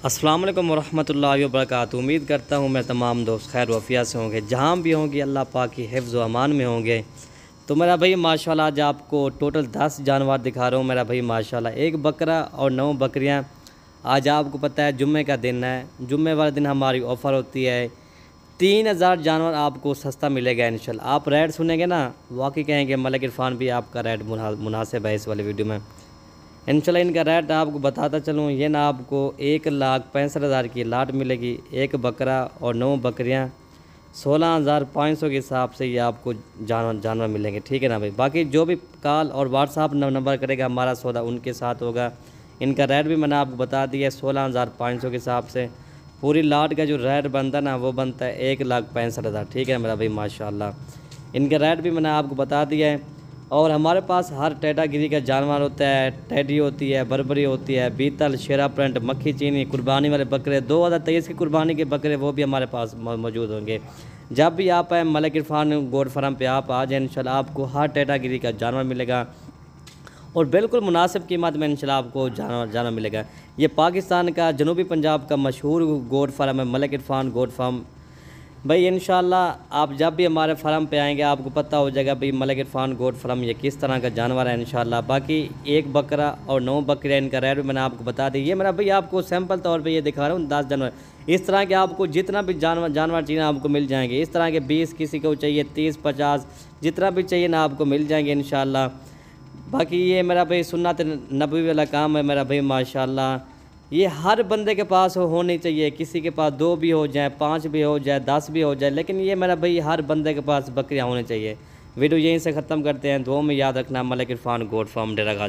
अस्सलाम वालेकुम वरहमतुल्लाहि वबरकातुहू। उम्मीद करता हूँ मैं तमाम दोस्त खैर वफ़िया से होंगे, जहाँ भी होंगे अल्लाह पाक की हिफ्ज़ व अमान में होंगे। तो मेरा भाई माशाल्लाह आज आपको टोटल 10 जानवर दिखा रहा हूँ मेरा भाई माशाल्लाह। एक बकरा और 9 बकरियाँ। आज आपको पता है जुम्मे का दिन है, जुम्मे वाले दिन हमारी ऑफ़र होती है 3000 जानवर आपको सस्ता मिलेगा इंशाल्लाह। आप रेट सुनेंगे ना वाकई कहेंगे मलिक इरफान भी आपका रेट मुनासिब है इस वाली वीडियो में। इंशाल्लाह इनका रेट आपको बताता चलूँ, ये ना आपको 1,65,000 की लाट मिलेगी। एक बकरा और 9 बकरियाँ 16,500 के हिसाब से ये आपको जानवर मिलेंगे, ठीक है ना भाई। बाकी जो भी कॉल और व्हाट्सअप नंबर करेगा हमारा सौदा उनके साथ होगा। इनका रेट भी मैंने आपको बता दिया 16,500 के हिसाब से। पूरी लाट का जो रेट बनता है ना वो बनता है 1,65,000, ठीक है मेरा भाई माशाल्लाह। इनका रेट भी मैंने आपको बता दिया है। और हमारे पास हर कैटेगरी का जानवर होता है, टेडी होती है, बर्बरी होती है, बीतल, शेरा प्रिंट, मक्खी चीनी, कुर्बानी वाले बकरे 2023 की कुर्बानी के बकरे वो भी हमारे पास मौजूद होंगे। जब भी आप आए मलिक इरफान गोट फार्म पे आप आ जाए इंशाल्लाह आपको हर कैटेगरी का जानवर मिलेगा और बिल्कुल मुनासिब कीमत में इंशाल्लाह आपको जानवर मिलेगा। ये पाकिस्तान का जनूबी पंजाब का मशहूर गोट फार्म है मलिक इरफान गोट फार्म। भाई इंशाल्लाह आप जब भी हमारे फार्म पे आएंगे आपको पता हो जाएगा भाई मलिक इरफान गोट फार्म ये किस तरह का जानवर है इंशाल्लाह। बाकी एक बकरा और 9 बकरियाँ इनका रेट भी मैंने आपको बता दी। ये मेरा भाई आपको सैंपल तौर पे ये दिखा रहा हूँ 10 जानवर। इस तरह के आपको जितना भी जानवर चाहिए आपको मिल जाएंगे। इस तरह के 20 किसी को चाहिए 30 50 जितना भी चाहिए ना आपको मिल जाएंगे इंशाल्लाह। बाकी ये मेरा भाई सुन्नत नबवी वाला काम है मेरा भाई माशाल्लाह। ये हर बंदे के पास होनी चाहिए, किसी के पास 2 भी हो जाए, 5 भी हो जाए, 10 भी हो जाए, लेकिन ये मेरा भाई हर बंदे के पास बकरियाँ होनी चाहिए। वीडियो यहीं से ख़त्म करते हैं। दुआ में याद रखना मलिक इरफान गोट फार्म डेरा गाजी।